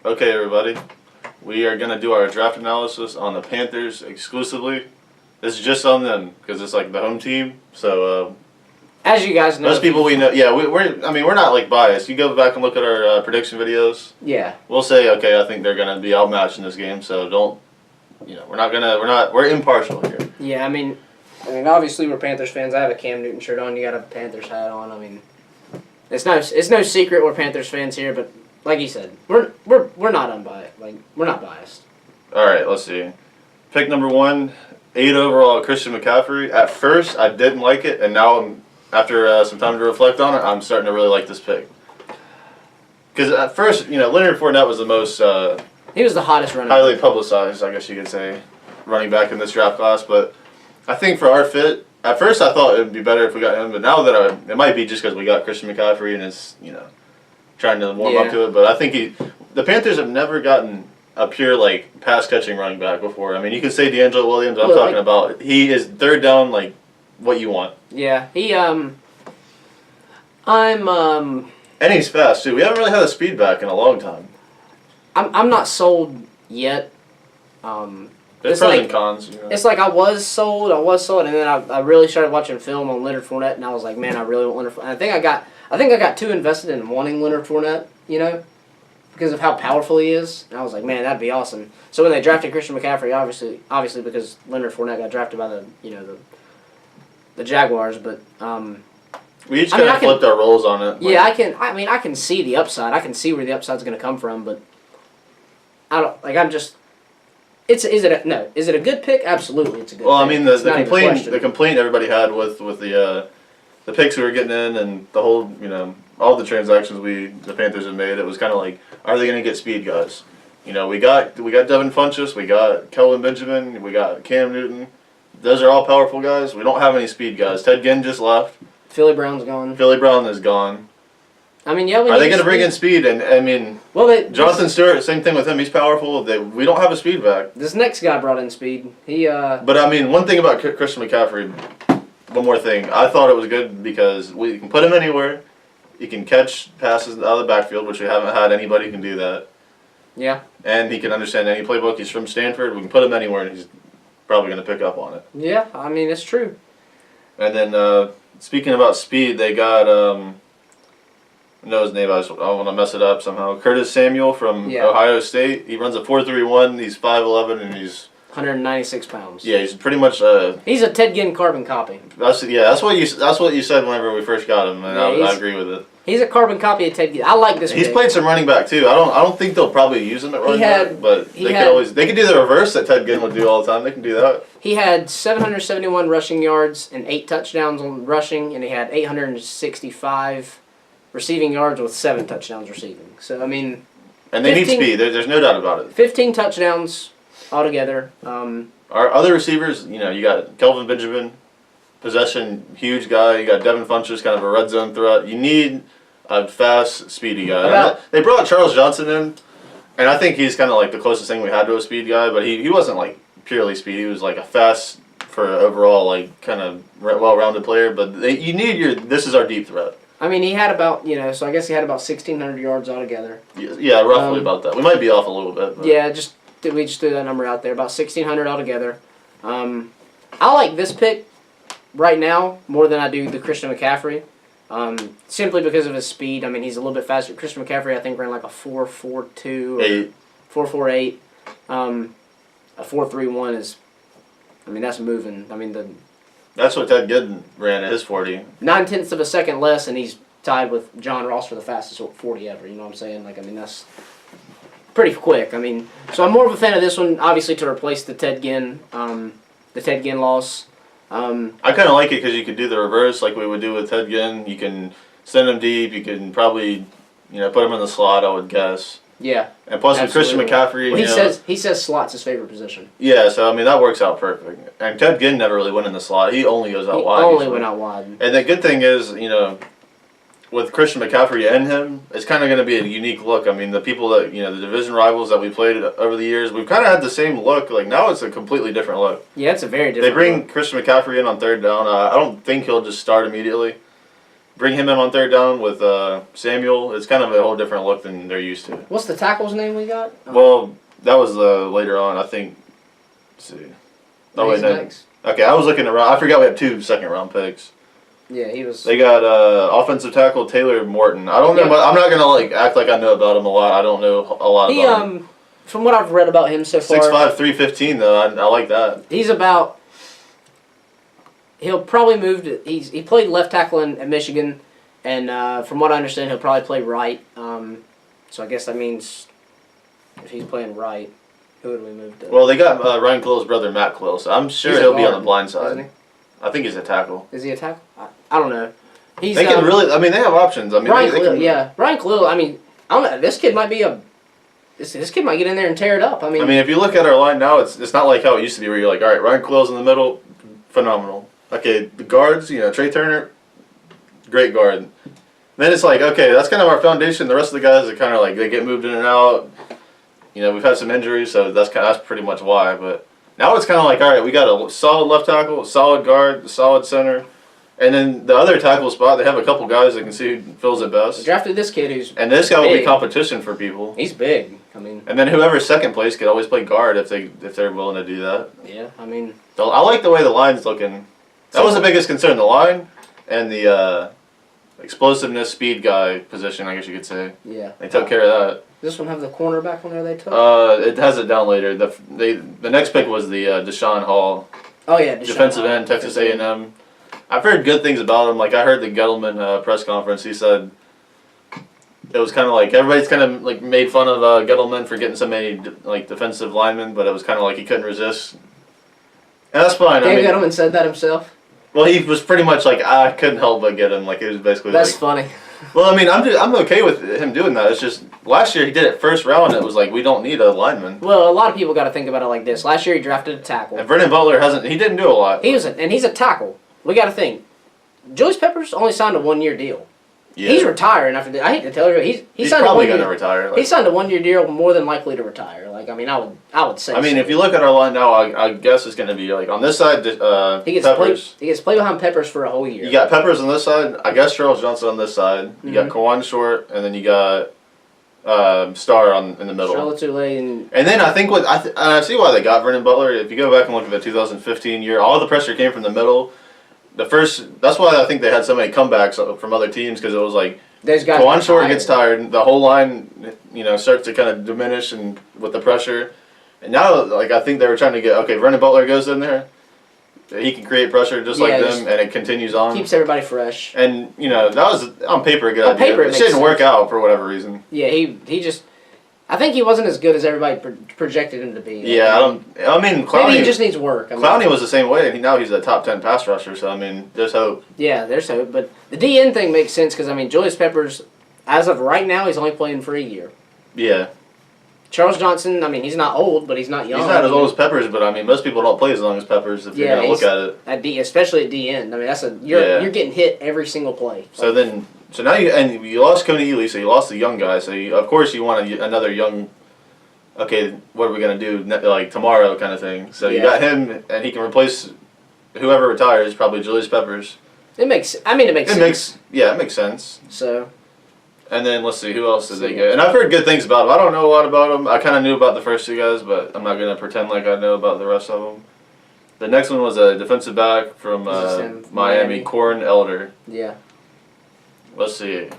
Okay, everybody. We are going to do our draft analysis on the Panthers exclusively. This is just on them because it's like the home team. So, as you guys know, most people we know, yeah, we're not like biased. You go back and look at our prediction videos. Yeah. We'll say, okay, I think they're going to be outmatched in this game. So don't, we're impartial here. Yeah, I mean, obviously we're Panthers fans. I have a Cam Newton shirt on. You got a Panthers hat on. I mean, it's no secret we're Panthers fans here, but. Like you said, we're not unbiased. Like we're not biased. All right, let's see. Pick number 1, 8 overall, Christian McCaffrey. At first, I didn't like it, and now after some time to reflect on it, I'm starting to really like this pick. Because at first, Leonard Fournette was the most he was the hottest running highly publicized, I guess you could say, running back in this draft class. But I think for our fit, at first I thought it would be better if we got him, but now that it might be just because we got Christian McCaffrey and it's trying to warm up to it, but I think the Panthers have never gotten a pure pass catching running back before. I mean, you can say D'Angelo Williams. I'm talking about he is third down what you want. Yeah, and he's fast too. We haven't really had a speed back in a long time. I'm not sold yet. There's pros and cons. It's like I was sold, and then I really started watching film on Leonard Fournette, and I was like, man, I really want Leonard Fournette. I think I got too invested in wanting Leonard Fournette, because of how powerful he is. And I was like, man, that'd be awesome. So when they drafted Christian McCaffrey, obviously because Leonard Fournette got drafted by the Jaguars, but we each kind of flipped our roles on it. Yeah, I can see the upside. I can see where the upside's going to come from, but I don't I'm just. Is it a good pick? Absolutely, it's a good pick. Well, I mean, the complaint everybody had with the picks we were getting in and the whole, all the transactions the Panthers have made, it was kind of like, are they going to get speed guys? We got Devin Funchess, we got Kelvin Benjamin, we got Cam Newton. Those are all powerful guys. We don't have any speed guys. Ted Ginn just left. Philly Brown's gone. Philly Brown is gone. I mean, yeah, are they going to bring in speed? And I mean, Jonathan Stewart, same thing with him. He's powerful. We don't have a speed back. This next guy brought in speed. But I mean, one thing about Christian McCaffrey. One more thing. I thought it was good because we can put him anywhere. He can catch passes out of the backfield, which we haven't had anybody who can do that. Yeah. And he can understand any playbook. He's from Stanford. We can put him anywhere, and he's probably going to pick up on it. Yeah, I mean, it's true. And then, speaking about speed, they got, I know his name, I want to mess it up somehow. Curtis Samuel from Ohio State. He runs a 4.31. He's 5'11", and he's 196 pounds. Yeah, he's pretty much he's a Ted Ginn carbon copy. That's what you said whenever we first got him, and I agree with it. He's a carbon copy of Ted Ginn. I like this. He's played some running back too. I don't think they'll probably use him at running back, but they could do the reverse that Ted Ginn would do all the time. They can do that. He had 771 rushing yards and 8 touchdowns on rushing, and he had 865 receiving yards with 7 touchdowns receiving. So I mean, and they need speed. There's no doubt about it. 15 touchdowns. Altogether. Our other receivers, you got Kelvin Benjamin, possession, huge guy. You got Devin Funchess, kind of a red zone threat. You need a fast, speedy guy. They brought Charles Johnson in, and I think he's kind of the closest thing we had to a speed guy, but he wasn't purely speed. He was a fast for overall kind of well-rounded player. But you need this is our deep threat. I mean, he had about so I guess he had about 1,600 yards altogether. Yeah, roughly about that. We might be off a little bit. But. Yeah, we just threw that number out there, about 1,600 altogether. I like this pick right now more than I do the Christian McCaffrey, simply because of his speed. I mean, he's a little bit faster. Christian McCaffrey, I think, ran a 4.42 or 4.48. A 4.31 is, that's moving. I mean, that's what Ted Ginn ran at his 40. 0.9 of a second less, and he's tied with John Ross for the fastest 40 ever. You know what I'm saying? That's pretty quick. So I'm more of a fan of this one, obviously, to replace the Ted Ginn loss. I kind of like it because you could do the reverse like we would do with Ted Ginn. You can send him deep. You can probably, put him in the slot, I would guess. Yeah. And plus with Christian McCaffrey, well, he says slot's his favorite position. Yeah, so that works out perfect. And Ted Ginn never really went in the slot. He only goes out wide. Only went out wide. And the good thing is, with Christian McCaffrey and him, it's kind of going to be a unique look. The people that, the division rivals that we played over the years, we've kind of had the same look. Now it's a completely different look. Yeah, it's a very different They bring look. Christian McCaffrey in on third down. I don't think he'll just start immediately. bring him in on third down with Samuel. It's kind of a whole different look than they're used to. What's the tackle's name we got? Well, that was later on. I think. Let's see. Oh wait, no. Next. Okay, I was looking around. I forgot we have 2 second-round picks. Yeah, he was. They got offensive tackle Taylor Morton. I don't know, but I'm not gonna act like I know about him a lot. I don't know a lot about him. From what I've read about him so far, 6'5", 315 though. I like that. he's about. He'll probably move to. He played left tackle at Michigan, and from what I understand, he'll probably play right. So I guess that means if he's playing right, who would we move to? Well, they got Ryan Quill's brother Matt Quill, so I'm sure he'll be on the blind isn't side. I think he's a tackle. Is he a tackle? I don't know. He's. They can really. I mean, they have options. I mean, Ryan they Quill, can, yeah, Ryan Quill. I mean, I don't know. This kid might be a. This kid might get in there and tear it up. I mean, if you look at our line now, it's not like how it used to be, where you're like, all right, Ryan Quill's in the middle, phenomenal. Okay, the guards, Trey Turner, great guard. Then it's like, okay, that's kind of our foundation. The rest of the guys are kind of like they get moved in and out. We've had some injuries, so that's pretty much why. But now it's kind of like, all right, we got a solid left tackle, a solid guard, a solid center. And then the other tackle spot, they have a couple guys that can see who fills it best. they drafted this kid who's. And this guy will be big. competition for people. He's big. I mean. And then whoever's second place could always play guard if they're willing to do that. Yeah, I mean. So I like the way the line's looking. That was the biggest concern, the line and the explosiveness speed guy position, I guess you could say. Yeah. They took care of that. This one have the cornerback on there they took? It has it down later. The next pick was the Deshaun Hall. Oh yeah, defensive end, Texas A&M. I've heard good things about him. Like I heard the Gettleman press conference. He said it was kind of like everybody's kind of like made fun of Gettleman for getting so many defensive linemen, but it was kind of like he couldn't resist. And that's fine. Dave Gettleman said that himself. Well, he was pretty much like I couldn't help but get him. Like it was basically. That's funny. Well, I mean, I'm okay with him doing that. It's just last year he did it first round. It was like we don't need a lineman. Well, a lot of people got to think about it like this. Last year he drafted a tackle. And Vernon Butler hasn't. He didn't do a lot. He's a tackle. We got to think. Julius Peppers only signed a 1-year deal. Yeah. He's retiring after this. I hate to tell you, he's signed probably going to retire. He signed a 1-year deal, more than likely to retire. I would say. I mean, if you look at our line now, I guess it's going to be like on this side. He gets Peppers. He gets play behind Peppers for a whole year. You got Peppers on this side. I guess Charles Johnson on this side. You got Kawan Short, and then you got Starr in the middle. Charlotte Tulane. And then I think I see why they got Vernon Butler. If you go back and look at the 2015 year, all the pressure came from the middle. That's why I think they had so many comebacks from other teams, because it was like Kawan Short gets tired, the whole line, starts to kind of diminish and with the pressure. And now, I think they were trying to get Vernon Butler goes in there, he can create pressure just like them, and it continues on. Keeps everybody fresh. And that was on paper a good idea. Paper, it didn't work out for whatever reason. Yeah, he just. I think he wasn't as good as everybody projected him to be. Yeah, I mean, Clowney. Maybe he just needs work. Clowney was the same way, and now he's a top 10 pass rusher. So I mean, there's hope. Yeah, there's hope. But the DN thing makes sense because Julius Peppers, as of right now, he's only playing for a year. Yeah. Charles Johnson, he's not old, but he's not young. He's not as old as Peppers, but most people don't play as long as Peppers if you're gonna look at it. Especially at DN. You're getting hit every single play. So now you lost Coney Ely, so you lost the young guy. So of course you want another young. Okay, what are we gonna do tomorrow kind of thing? So you got him, and he can replace whoever retires, probably Julius Peppers. It makes sense. It makes sense. So. And then let's see, who else did they get? And I've heard good things about them. I don't know a lot about them. I kind of knew about the first two guys, but I'm not gonna pretend like I know about the rest of them. The next one was a defensive back from Miami, Corn Elder. Yeah. Let's see.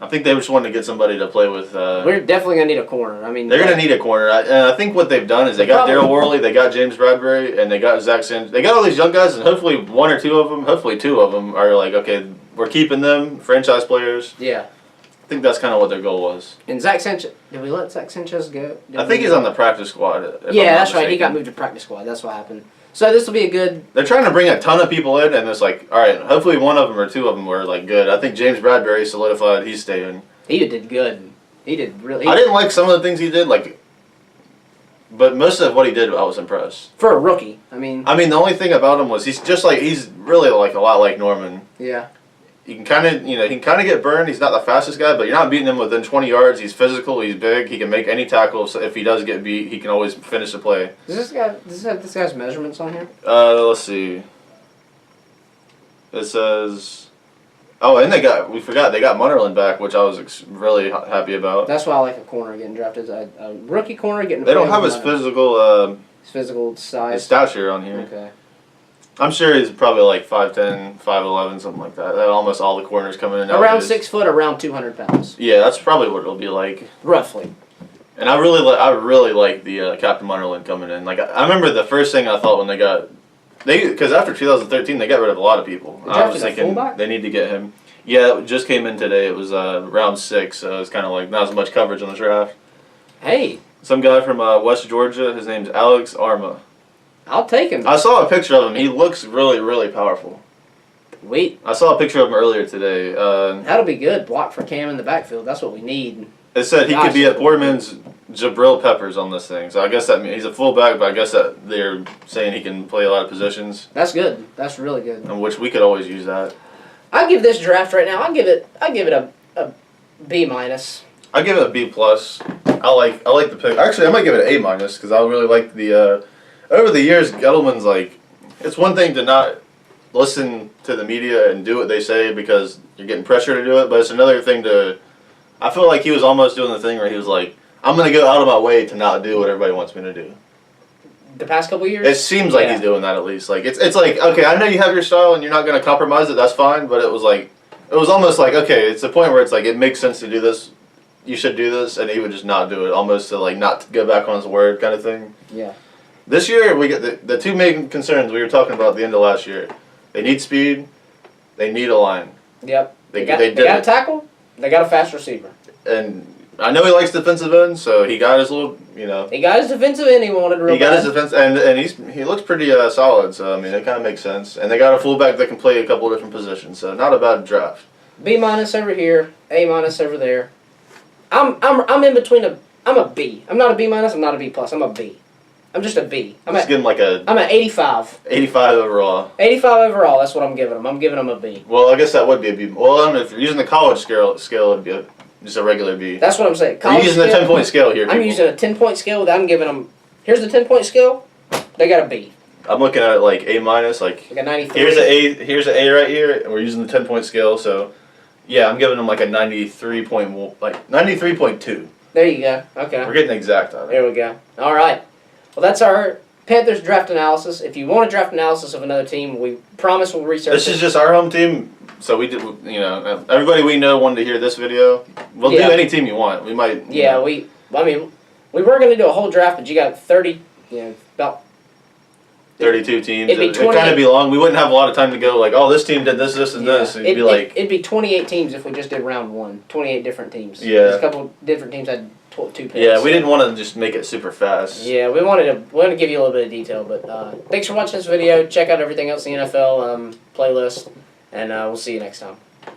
I think they just wanted to get somebody to play with. We're definitely gonna need a corner. They're gonna need a corner, and I think what they've done is they got Daryl Worley, they got James Bradbury, and they got Zach Sanchez. They got all these young guys, and hopefully one or two of them, hopefully two of them, are like, okay, we're keeping them, franchise players. Yeah. I think that's kind of what their goal was. And Zach Sanchez, did we let Zach Sanchez go? I think he's on the practice squad. Yeah, that's right. He got moved to practice squad. That's what happened. So this will be a good. They're trying to bring a ton of people in, and it's like, all right, hopefully one of them or two of them were good. I think James Bradbury solidified; he's staying. He did good. He did really. I didn't like some of the things he did, but most of what he did, I was impressed. For a rookie, the only thing about him was he's really a lot like Norman. Yeah. He can kind of get burned. He's not the fastest guy, but you're not beating him within 20 yards. He's physical. He's big. He can make any tackle. So if he does get beat, he can always finish the play. Does this guy's measurements on here? Let's see. It says Oh, and we forgot they got Munnerlin back, which I was really happy about. That's why I like a corner getting drafted. A rookie corner getting. They don't have his physical size. his stature on here. Okay. I'm sure he's probably like 5'10", 5'11", something like that. Almost all the corners coming in. Around 6 foot, around 200 pounds. Yeah, that's probably what it'll be like. Roughly. And I really like the Captain Munnerlin coming in. Like I remember the first thing I thought when because after 2013 they got rid of a lot of people. I was thinking they need to get him. Yeah, it just came in today. It was round 6, so it's kind of like not as much coverage on the draft. Hey. Some guy from West Georgia. His name's Alex Arma. I'll take him. I saw a picture of him. He looks really, really powerful. Wait. I saw a picture of him earlier today. That'll be good. Block for Cam in the backfield. That's what we need. It said he could be at poor man's Jabril Peppers on this thing. So I guess that means he's a fullback, but I guess that they're saying he can play a lot of positions. That's good. That's really good. In which we could always use that. I give this draft right now. I give it a B minus. I give it a B plus. I like the pick. Actually, I might give it an A minus because I really like the. Over the years, Gettleman's like, it's one thing to not listen to the media and do what they say because you're getting pressure to do it, but it's another thing to. I feel like he was almost doing the thing where he was like, I'm gonna go out of my way to not do what everybody wants me to do. The past couple years? It seems like he's doing that at least. Like it's like, okay, I know you have your style and you're not gonna compromise it, that's fine, but it was almost like, okay, it's a point where it's like it makes sense to do this, you should do this, and he would just not do it, almost to like not go back on his word kind of thing. Yeah. This year we get the two main concerns we were talking about at the end of last year. They need speed, they need a line. Yep. They got a tackle, they got a fast receiver. And I know he likes defensive end, so he got his little, He got his defensive end he wanted real bad. He got his defense, and he looks pretty solid, so, I mean, it kind of makes sense. And they got a fullback that can play a couple of different positions, so not a bad draft. B minus over here, A minus over there. I'm in between I'm a B. I'm not a B minus, I'm not a B plus, I'm a B. I'm just a B. I'm at 85. 85 overall. 85 overall, that's what I'm giving him. I'm giving him a B. Well, I guess that would be a B. Well, I mean, if you're using the college scale it'd be just a regular B. That's what I'm saying. You're using the 10-point scale here. I'm using a 10-point scale that I'm giving them. Here's the 10-point scale. They got a B. I'm looking at it like A minus, like a 93. Here's an A right here, and we're using the 10-point scale, so yeah, I'm giving them like a 93.2. There you go. Okay. We're getting exact on it. There we go. All right. Well, that's our Panthers draft analysis. If you want a draft analysis of another team, we promise we'll research. This is just our home team, so we did. Everybody we know wanted to hear this video. We'll do any team you want. We might. Yeah, we were going to do a whole draft, but you got 30. About 32 teams. It'd kind of be long. We wouldn't have a lot of time to go like, oh, this team did this, this, and this. It'd be 28 teams if we just did round 1. 28 different teams. Yeah. There's a couple different teams had 2 picks. Yeah, we didn't want to just make it super fast. Yeah, we wanted to give you a little bit of detail, but thanks for watching this video. Check out everything else in the NFL playlist, and we'll see you next time.